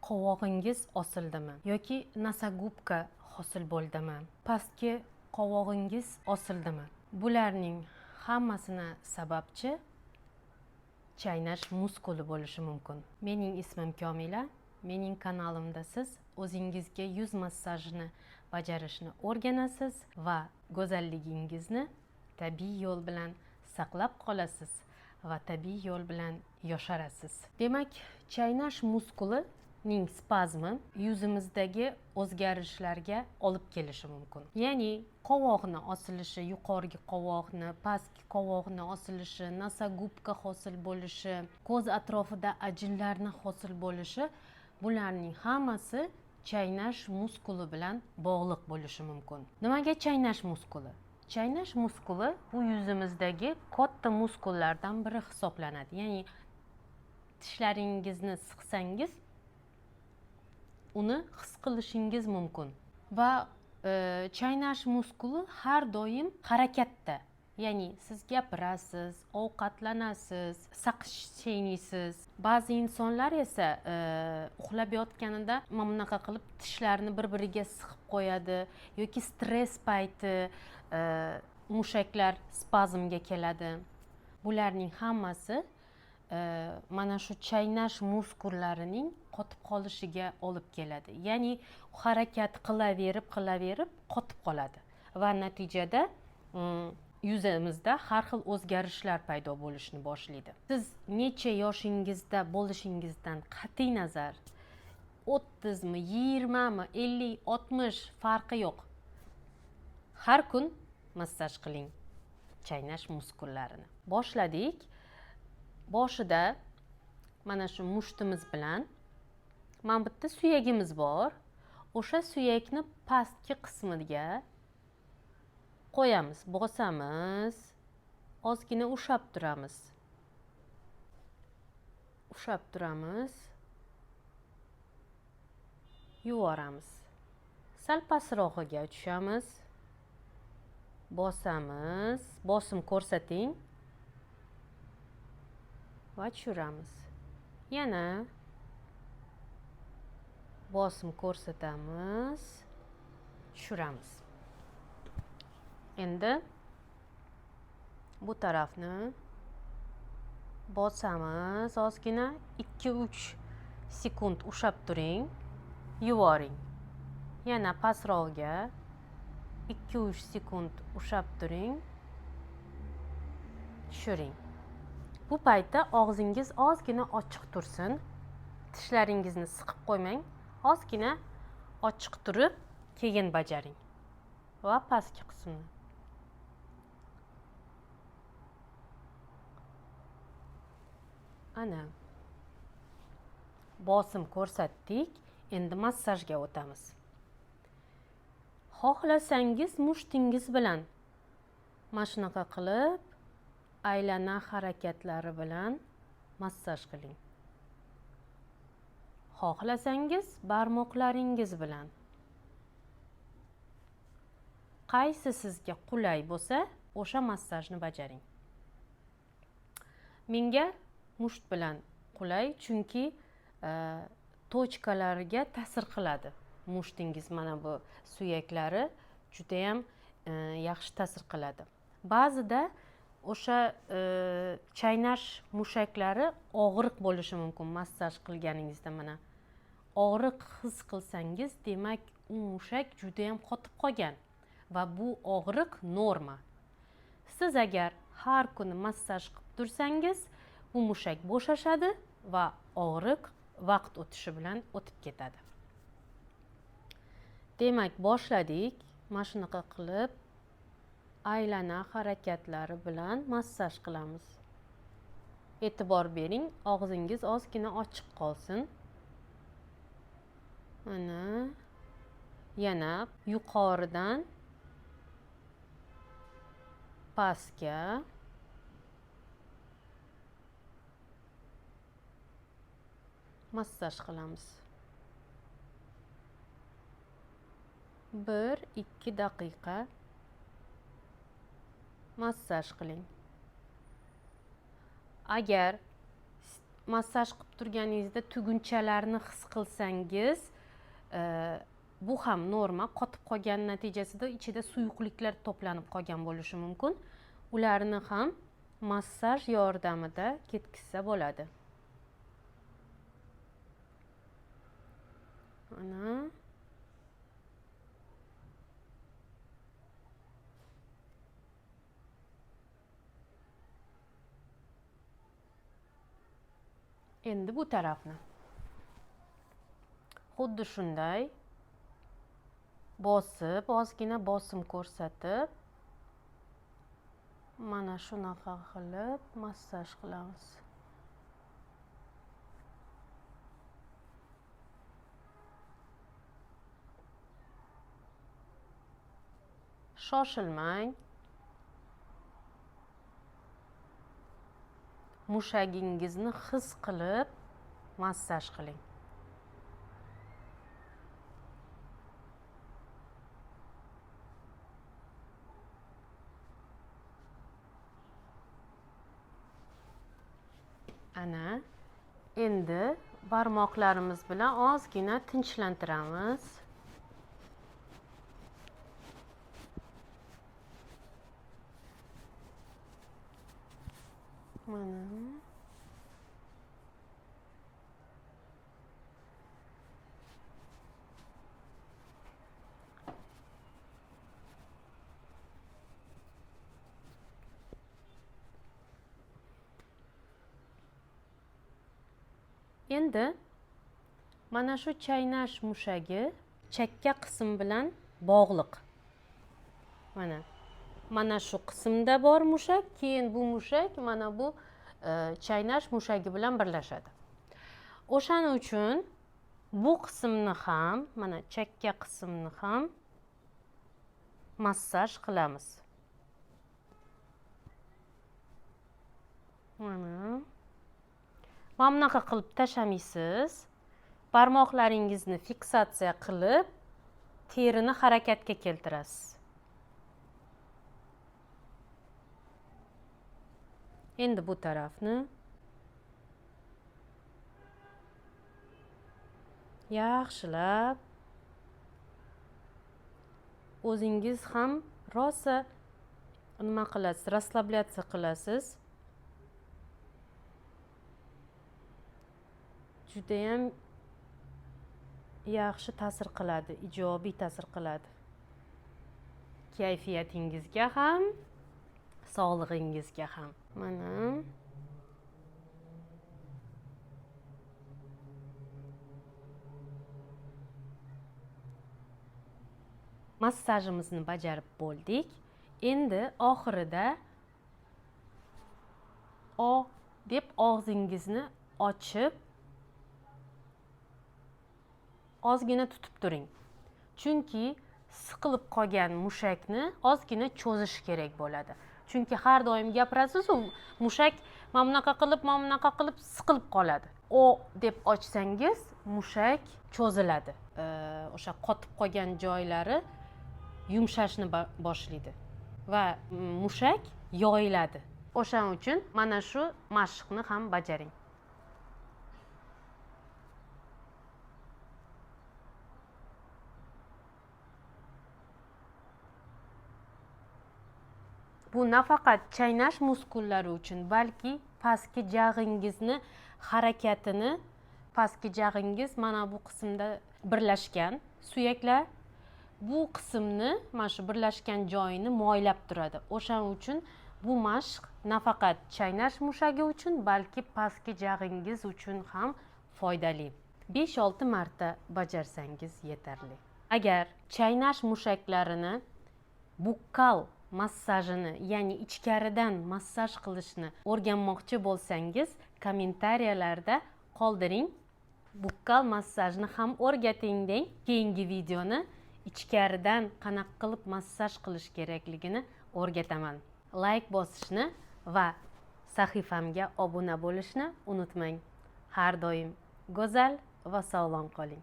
qovog'ingiz osildimi yoki nosogubka hosil bo'ldimi, pastki qovog'ingiz osildimi? Bularning hammasini sababchi chaynash muskuli bo'lishi mumkin. Mening ismim Komila. Mening kanalimda siz o'zingizga yuz massajini bajarishni o'rganasiz va go'zalligingizni tabiiy yo'l bilan saqlab qolasiz va tabiiy yo'l bilan yosharasiz. Demak, chaynash muskulining spazmi yuzimizdagi o'zgarishlarga olib kelishi mumkin. Ya'ni qovoqni osilishi, yuqorgi qovoqni, pastki qovoqni osilishi, nosogubka hosil bo'lishi, ko'z atrofida ajinlarni hosil bo'lishi, bularning hammasi chaynash muskuli bilan bog'liq bo'lishi mumkin. Nimaga chaynash muskuli? Chaynash muskuli bu yuzimizdagi katta muskullardan biri hisoblanadi. Ya'ni tishlaringizni siqsangiz uni his qilishingiz mumkin va chaynash muskuli har doim harakatda. Ya'ni siz gapirasiz, ovqatlanasiz, saqich chaynaysiz. Ba'zi insonlar esa uxlab yotganida mana bunaqa qilib tishlarini bir-biriga siqib qo'yadi yoki stress payti mushaklar spazmga keladi. Bularning hammasi mana shu chaynash muskullarining qotib qolishiga olib keladi. Ya'ni harakat qilaverib qotib qoladi va natijada yuzimizda har xil o'zgarishlar paydo bo'lishni boshlaydi. Siz necha yoshingizda bo'lishingizdan qat'iy nazar 30 mi, 20 mi, 50, 60 farqi yo'q. Har kun massaj qiling chaynash muskullarini. Boshladik. Boshida mana shu mushtimiz bilan mana bitta suyagimiz bor. O'sha suyakni pastki qismiga qo'yamiz, bosamiz, ozgina ushab turamiz, yuvoramiz. Sal pastrog'iga tushamiz, bosamiz, bosim ko'rsating va tushiramiz. Yana bosim ko'rsatamiz, tushiramiz. Endi bu tarafni bosamiz, ozgina 2-3 sekund ushab turing, yuvoring. Yana pastrog'iga 2-3 sekund ushab turing, tushiring. Bu paytda og'zingiz ozgina ochiq tursin. Tishlaringizni siqib qo'ymang. Ozgina ochiq turib, keyin bajaring. Va pastki qismni. Ana. Bosim ko'rsatdik. Endi massajga o'tamiz. Xohlasangiz mushtingiz bilan mana shunaqa qilib aylana harakatlari bilan massaj qiling. Xohlasangiz barmoqlaringiz bilan. Qaysi sizga qulay bo'lsa, o'sha massajni bajaring. Menga musht bilan qulay, chunki tochkalariga ta'sir qiladi. Mushtingiz mana bu suyaklari juda ham yaxshi ta'sir qiladi. Ba'zida o'sha chaynash mushaklari og'riq bo'lishi mumkin massaj qilganingizda. Mana og'riq his qilsangiz, demak u mushak juda ham qotib qolgan va bu og'riq norma. Siz agar har kuni massaj qilib tursangiz, bu mushak bo'shashadi va og'riq vaqt o'tishi bilan o'tib ketadi. Demak, boshladik. Mana shunaqa qilib aylana harakatlari bilan massaj qilamiz. E'tibor bering, og'zingiz ozgina ochiq qolsin. Mana yana yuqoridan pastga massaj qilamiz. 1-2 daqiqa massaj qiling. Agar massaj qilib turganingizda tugunchalarni his qilsangiz, bu ham norma. Qotib qolgan natijasida ichida suyuqliklar to'planib qolgan bo'lishi mumkin. Ularni ham massaj yordamida ketkizsa bo'ladi. Mana endi bu tarafni xuddi shunday bosib, ozgina bosim ko'rsatib, mana shunaqa qilib massaj qilamiz. Shoshilmang. Mushagingizni his qilib massaj qiling. Ana, endi barmoqlarimiz bilan ozgina tinchlantiramiz. Mana. Endi mana shu chaynash mushagi chakka qism bilan bog'liq. Mana shu qismda bor mushak, keyin bu mushak mana bu chaynash mushagi bilan birlashadi. O'shaning uchun bu qismni ham, mana chakka qismni ham massaj qilamiz. Mana bunaqa qilib tashlamaysiz. Barmoqlaringizni fiksatsiya qilib, terini harakatga keltirasiz. Endi bu tarafni yaxshilab o'zingiz ham rosa nima qilasiz, rasslabляться qilasiz. Juda ham yaxshi ta'sir qiladi, ijobiy ta'sir qiladi. Kayfiyatingizga ham, sog'lig'ingizga ham. Mana massajimizni bajarib bo'ldik. Endi oxirida o deb og'zingizni ochib ozgina tutib turing. Chunki siqilib qolgan mushakni ozgina cho'zish kerak bo'ladi. Chunki har doim gapirasiz, mushak mana bunaqa qilib siqilib qoladi. O deb ochsangiz, mushak cho'ziladi. O'sha qotib qolgan joylari yumshashni boshlaydi va mushak yoyiladi. O'shaning uchun mana shu mashqni ham bajaring. Bu nafaqat chaynash muskullari uchun, balki pastki jag'ingizni harakatini, pastki jag'ingiz mana bu qismda birlashgan suyaklar bu qismni, mana shu birlashgan joyini moylab turadi. O'shaning uchun bu mashq nafaqat chaynash mushagi uchun, balki pastki jag'ingiz uchun ham foydali. 5-6 marta bajarsangiz yetarli. Agar chaynash mushaklarini bukkal massajini, ya'ni ichkaridan massaj qilishni o'rganmoqchi bo'lsangiz, kommentariyalarda qoldiring. Bukkal massajni ham o'rgating deng. Keyingi videoni ichkaridan qanaqa qilib massaj qilish kerakligini o'rgataman. Like bosishni va sahifamga obuna bo'lishni unutmang. Har doim go'zal va sog'lom qoling.